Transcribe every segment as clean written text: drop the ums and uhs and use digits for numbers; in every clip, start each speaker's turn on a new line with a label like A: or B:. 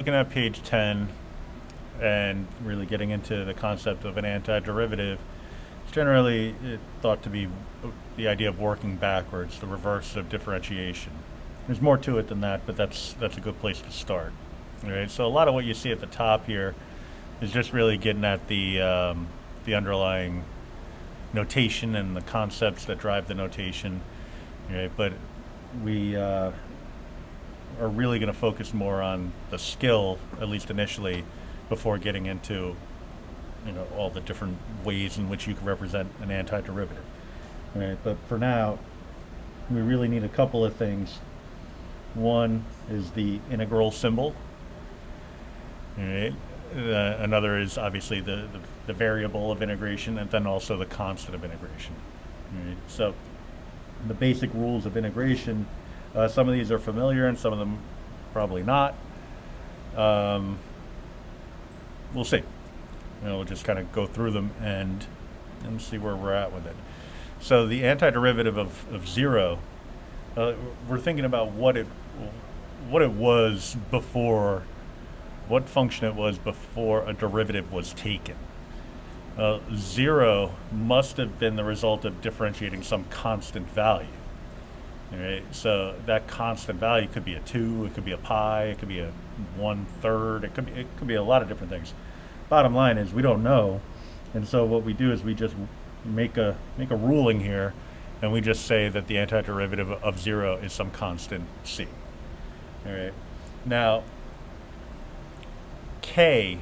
A: Looking at page 10 and really getting into the concept of an antiderivative, it's generally thought to be the idea of working backwards, the reverse of differentiation. There's more to it than that, but that's a good place to start. All right, so a lot of what you see at the top here is just really getting at the underlying notation and the concepts that drive the notation. Right, but we are really going to focus more on the skill, at least initially, before getting into all the different ways in which you can represent an antiderivative. Right, but for now, we really need a couple of things. One is the integral symbol. Right. Another is obviously the variable of integration, and then also the constant of integration. Right. So the basic rules of integration, some of these are familiar and some of them probably not. We'll see. We'll just kind of go through them and see where we're at with it. So the antiderivative of zero, we're thinking about what it was before, what function it was before a derivative was taken. Zero must have been the result of differentiating some constant value. Right? So that constant value could be a 2, it could be a pi, it could be a 1/3, it could be a lot of different things. Bottom line is we don't know, and so what we do is we just make a ruling here, and we just say that the antiderivative of 0 is some constant c. All right. Now, k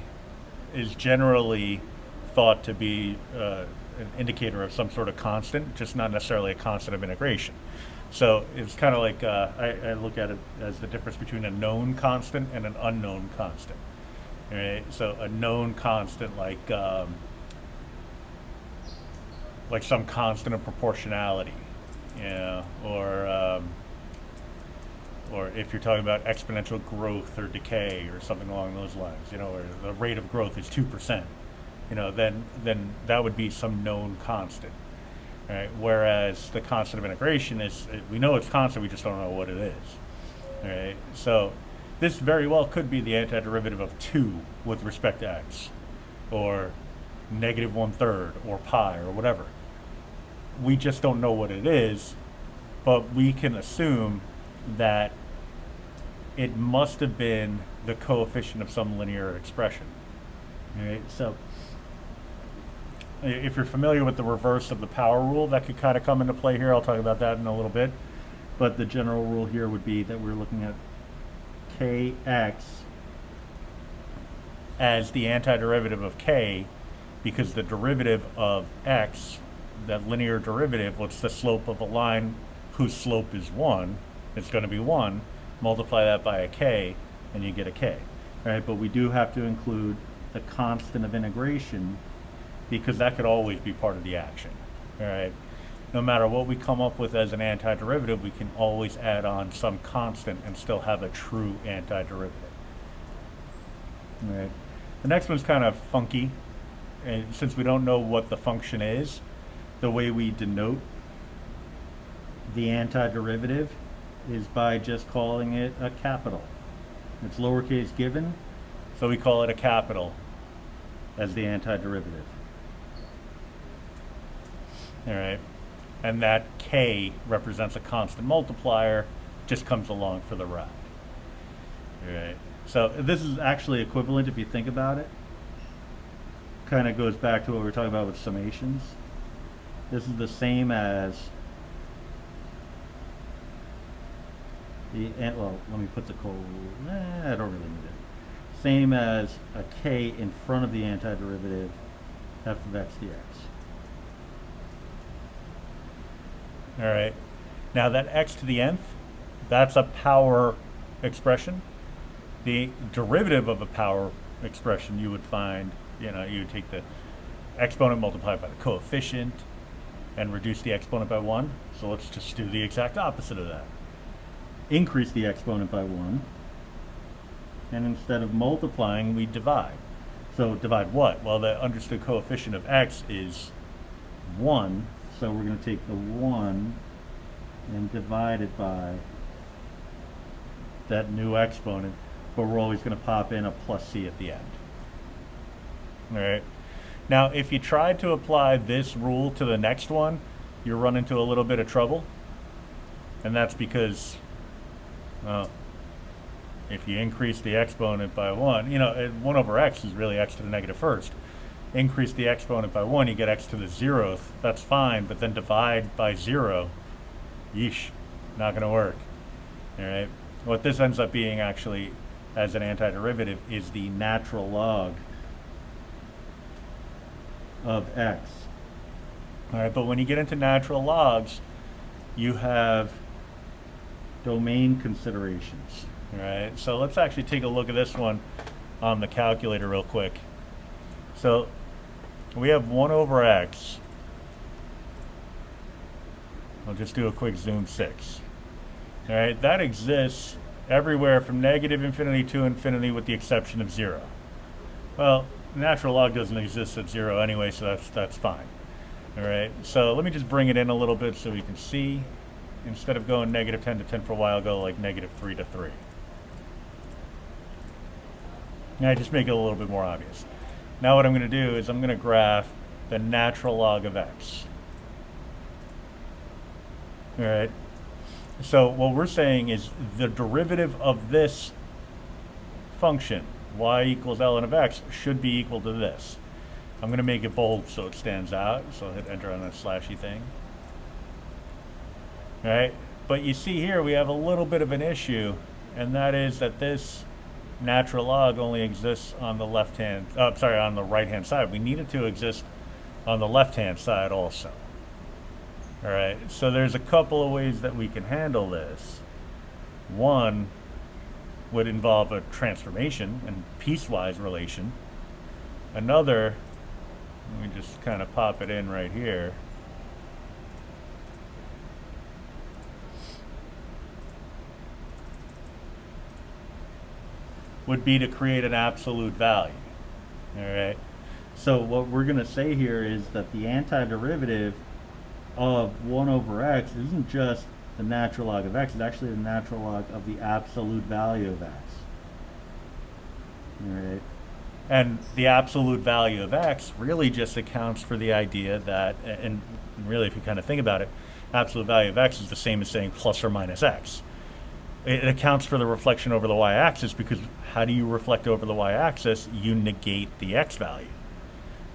A: is generally thought to be an indicator of some sort of constant, just not necessarily a constant of integration. So it's kind of like I look at it as the difference between a known constant and an unknown constant. Right? So a known constant, like some constant of proportionality, or if you're talking about exponential growth or decay or something along those lines, or the rate of growth is 2%, then that would be some known constant. Right? Whereas the constant of integration we know it's constant, we just don't know what it is. Right? So this very well could be the antiderivative of 2 with respect to x, or negative 1/3, or pi, or whatever. We just don't know what it is, but we can assume that it must have been the coefficient of some linear expression. Right? So if you're familiar with the reverse of the power rule, that could kind of come into play here. I'll talk about that in a little bit. But the general rule here would be that we're looking at kx as the antiderivative of k, because the derivative of x, that linear derivative, what's the slope of a line whose slope is 1, it's going to be 1. Multiply that by a k, and you get a k. All right, but we do have to include the constant of integration, because that could always be part of the action. All right. No matter what we come up with as an antiderivative, we can always add on some constant and still have a true antiderivative. All right. The next one's kind of funky, and since we don't know what the function is, the way we denote the antiderivative is by just calling it a capital. It's lowercase given, so we call it a capital as the antiderivative. All right, and that k represents a constant multiplier, just comes along for the ride. All right, so this is actually equivalent if you think about it. Kind of goes back to what we were talking about with summations. This is the same as well, let me put the I don't really need it. Same as a k in front of the antiderivative f of x dx. All right. Now that x to the nth, that's a power expression. The derivative of a power expression, you would find, you would take the exponent multiplied by the coefficient and reduce the exponent by 1. So let's just do the exact opposite of that. Increase the exponent by 1, and instead of multiplying, we divide. So divide what? Well, the understood coefficient of x is 1, so we're going to take the 1 and divide it by that new exponent. but we're always going to pop in a plus c at the end. All right. Now, if you try to apply this rule to the next one, you run into a little bit of trouble. And that's because, well, if you increase the exponent by 1, 1 over x is really x to the negative first. Increase the exponent by 1, you get x to the 0th. That's fine, but then divide by 0. Yeesh, not going to work. All right. What this ends up being actually as an antiderivative is the natural log of x. All right, but when you get into natural logs, you have domain considerations. All right, so let's actually take a look at this one on the calculator real quick. So we have 1 over x. I'll just do a quick zoom 6. All right, that exists everywhere from negative infinity to infinity with the exception of 0. Well, natural log doesn't exist at 0 anyway, so that's fine. All right, so let me just bring it in a little bit so we can see. Instead of going negative 10 to 10 for a while, go like negative 3 to 3. Now I just make it a little bit more obvious. Now what I'm going to do is I'm going to graph the natural log of x. All right. So what we're saying is the derivative of this function, y equals ln of x, should be equal to this. I'm going to make it bold so it stands out. So I'll hit enter on that slashy thing. All right. But you see here we have a little bit of an issue, and that is that this natural log only exists on the on the right-hand side. We need it to exist on the left-hand side also. All right, so there's a couple of ways that we can handle this. One would involve a transformation and piecewise relation. Another, let me just kind of pop it in right here. Would be to create an absolute value. All right, so what we're going to say here is that the antiderivative of 1 over x isn't just the natural log of x, it's actually the natural log of the absolute value of x. All right. And the absolute value of x really just accounts for the idea that, and really if you kind of think about it, absolute value of x is the same as saying plus or minus x. It accounts for the reflection over the y-axis, because how do you reflect over the y-axis? You negate the x value.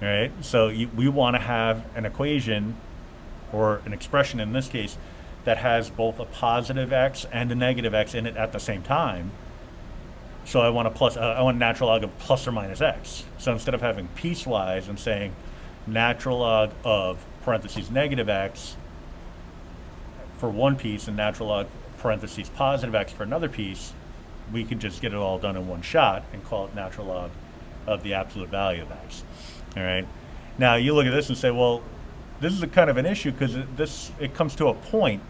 A: All right. So we want to have an equation, or an expression in this case, that has both a positive x and a negative x in it at the same time. So I want a natural log of plus or minus x. So instead of having piecewise and saying natural log of parentheses negative x for one piece and natural log parentheses positive x for another piece, we could just get it all done in one shot and call it natural log of the absolute value of x. All right. Now you look at this and say, well, this is a kind of an issue because it comes to a point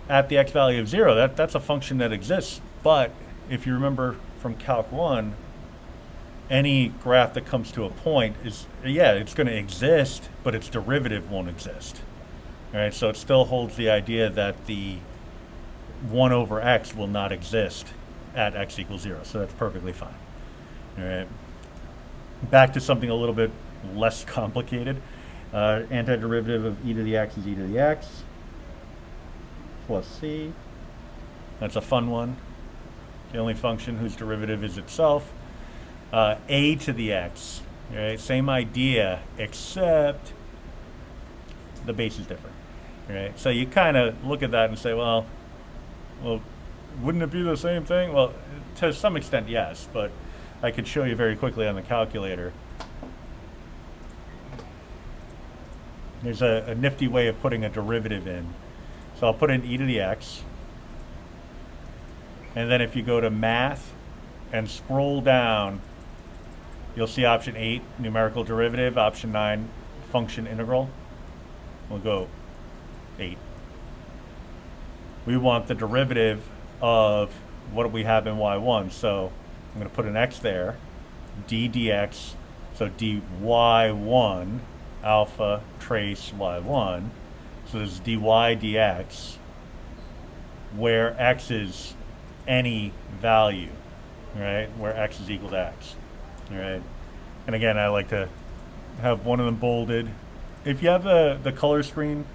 A: at the x value of 0. That's a function that exists. But if you remember from Calc 1, any graph that comes to a point is, it's going to exist, but its derivative won't exist. All right, so it still holds the idea that the 1 over x will not exist at x equals 0. So that's perfectly fine. All right. Back to something a little bit less complicated. Antiderivative of e to the x is e to the x plus c. That's a fun one. The only function whose derivative is itself. A to the x. Right? Same idea, except the base is different. Right? So you kind of look at that and say, well, wouldn't it be the same thing? Well, to some extent, yes, but I could show you very quickly on the calculator. There's a nifty way of putting a derivative in. So I'll put in e to the x. And then if you go to math and scroll down, you'll see option 8, numerical derivative, option 9, function integral. We'll go 8. We want the derivative of what we have in y1. So I'm going to put an x there, d dx, so dy1 alpha trace y1. So this is dy dx, where x is any value right, where x is equal to x, right? And again, I like to have one of them bolded. If you have the color screen,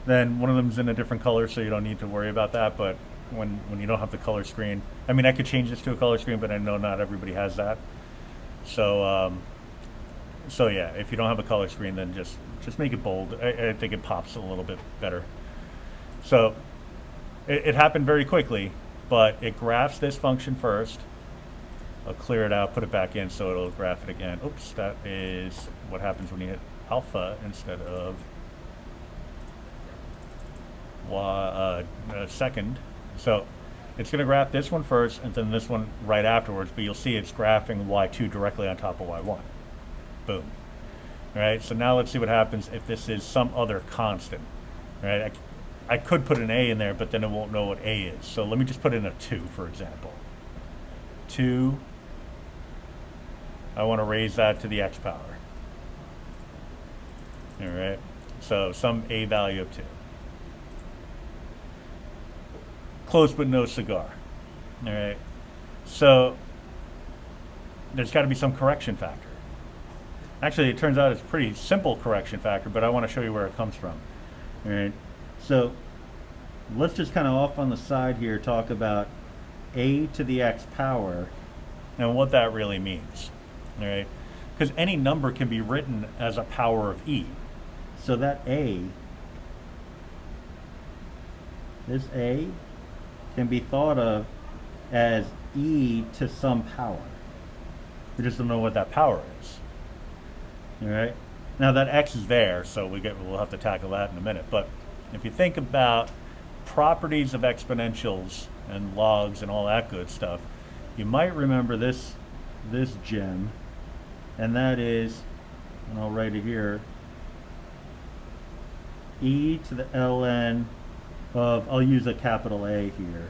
A: then one of them's in a different color, so you don't need to worry about that. But when you don't have the color screen, I mean, I could change this to a color screen, but I know not everybody has that. So so yeah, if you don't have a color screen, then just make it bold. I think it pops a little bit better. So it happened very quickly, but it graphs this function first. I'll clear it out, put it back in, so it'll graph it again. Oops, that is what happens when you hit alpha instead of second. So it's going to graph this one first and then this one right afterwards, but you'll see it's graphing y2 directly on top of y1. Boom. All right, so now let's see what happens if this is some other constant. All right, I could put an a in there, but then it won't know what a is. So let me just put in a 2, for example. 2, I want to raise that to the x power. All right, so some a value of 2. Close but no cigar. All right, so there's got to be some correction factor. Actually, it turns out it's a pretty simple correction factor, but I want to show you where it comes from. All right, so let's just kind of off on the side here talk about a to the x power and what that really means. All right, because any number can be written as a power of e. So that a, this a, can be thought of as e to some power. We just don't know what that power is. All right. Now that x is there, so we'll have to tackle that in a minute. But if you think about properties of exponentials and logs and all that good stuff, you might remember this gem, and that is, and I'll write it here, e to the ln of, I'll use a capital A here,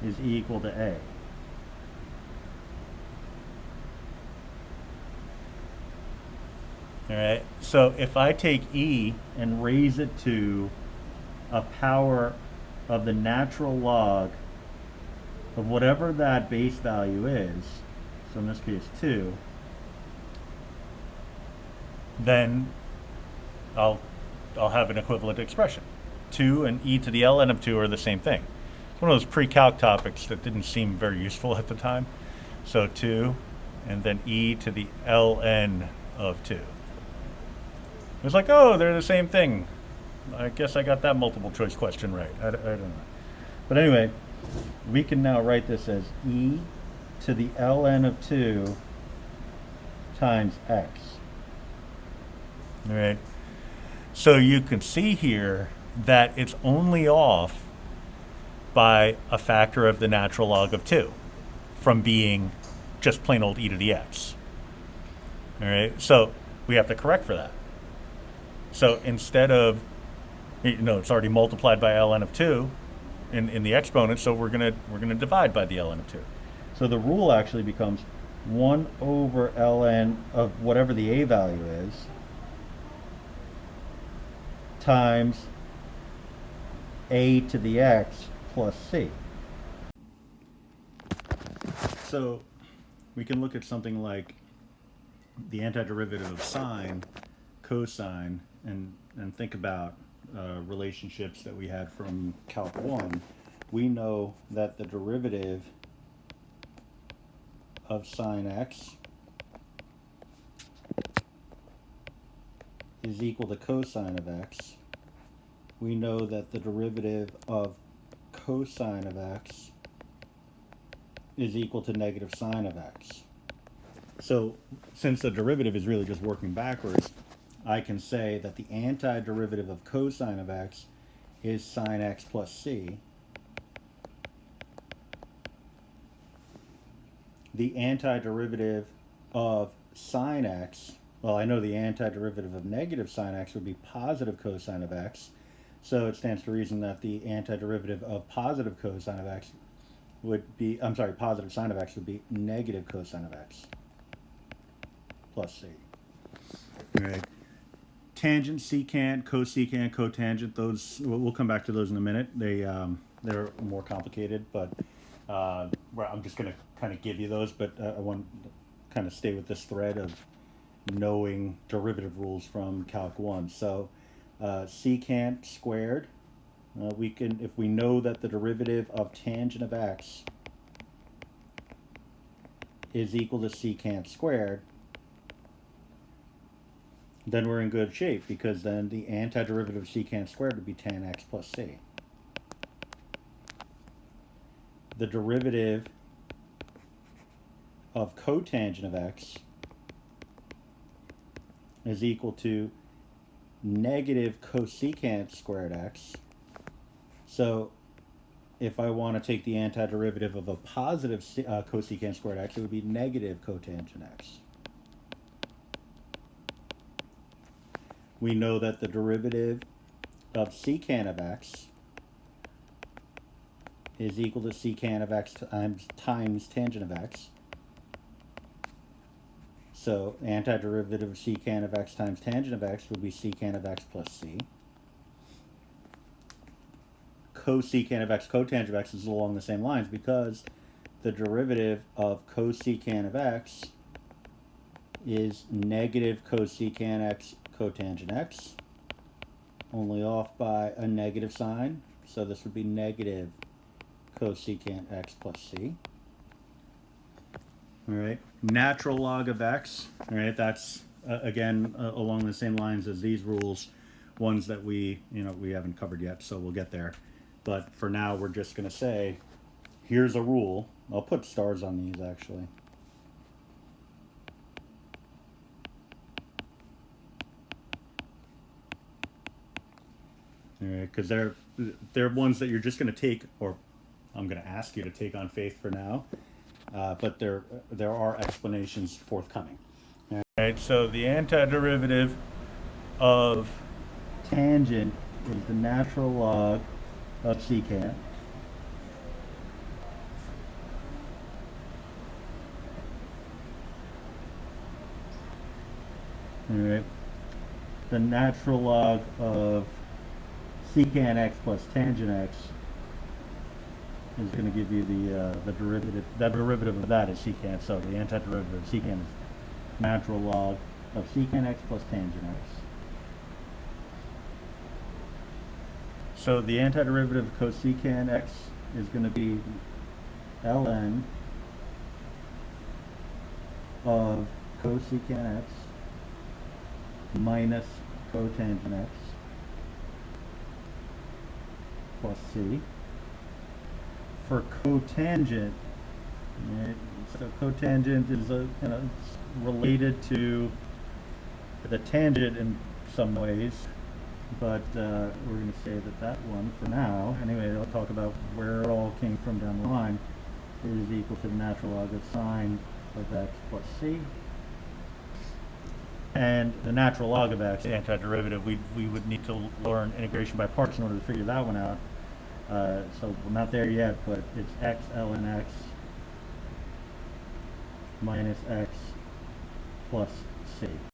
A: is equal to a. All right, so if I take e and raise it to a power of the natural log of whatever that base value is, so in this case 2, then I'll have an equivalent expression. 2 and e to the ln of 2 are the same thing. It's one of those pre-calc topics that didn't seem very useful at the time. So 2 and then e to the ln of 2. It was like, oh, they're the same thing. I guess I got that multiple choice question right. I don't know. But anyway, we can now write this as e to the ln of 2 times x. All right. So you can see here that it's only off by a factor of the natural log of 2 from being just plain old e to the x. All right. So we have to correct for that. So instead of, it's already multiplied by ln of 2 in the exponent, so we're gonna divide by the ln of 2. So the rule actually becomes 1 over ln of whatever the a value is times a to the x plus c. So we can look at something like the antiderivative of sine, cosine, and think about relationships that we had from Calc 1. We know that the derivative of sine x is equal to cosine of x. We know that the derivative of cosine of x is equal to negative sine of x. So since the derivative is really just working backwards, I can say that the antiderivative of cosine of x is sine x plus c. The antiderivative of sine x, well, I know the antiderivative of negative sine x would be positive cosine of x, so it stands to reason that the antiderivative of positive cosine of x would be, positive sine of x would be negative cosine of x plus c. All right. Tangent, secant, cosecant, cotangent, those, we'll come back to those in a minute. They're more complicated, but well, I'm just going to kind of give you those, but I want to kind of stay with this thread of knowing derivative rules from Calc 1. So secant squared, we can, if we know that the derivative of tangent of x is equal to secant squared, then we're in good shape, because then the antiderivative of secant squared would be tan x plus c. The derivative of cotangent of x is equal to negative cosecant squared x. So if I want to take the antiderivative of a positive cosecant squared x, it would be negative cotangent x. We know that the derivative of secant of x is equal to secant of x times tangent of x. So antiderivative of secant of x times tangent of x would be secant of x plus c. Cosecant of x cotangent of x is along the same lines, because the derivative of cosecant of x is negative cosecant x cotangent x, only off by a negative sign. So this would be negative cosecant x plus c. All right, natural log of x. All right, that's again along the same lines as these rules, ones that we haven't covered yet, so we'll get there. But for now, we're just going to say, here's a rule. I'll put stars on these actually. All right, because they're ones that you're just going to take, or I'm going to ask you to take on faith for now. But there are explanations forthcoming. All right, so the antiderivative of tangent is the natural log of secant. All right, the natural log of secant x plus tangent x is going to give you the derivative. The derivative of that is secant. So the antiderivative of secant is natural log of secant x plus tangent x. So the antiderivative of cosecant x is going to be ln of cosecant x minus cotangent x plus c. For cotangent, right, so cotangent is related to the tangent in some ways, but we're going to say that one for now, anyway, I'll talk about where it all came from down the line, is equal to the natural log of sine of x plus c. And the natural log of x, the antiderivative, we would need to learn integration by parts in order to figure that one out. So we're not there yet, but it's x ln x minus x plus c.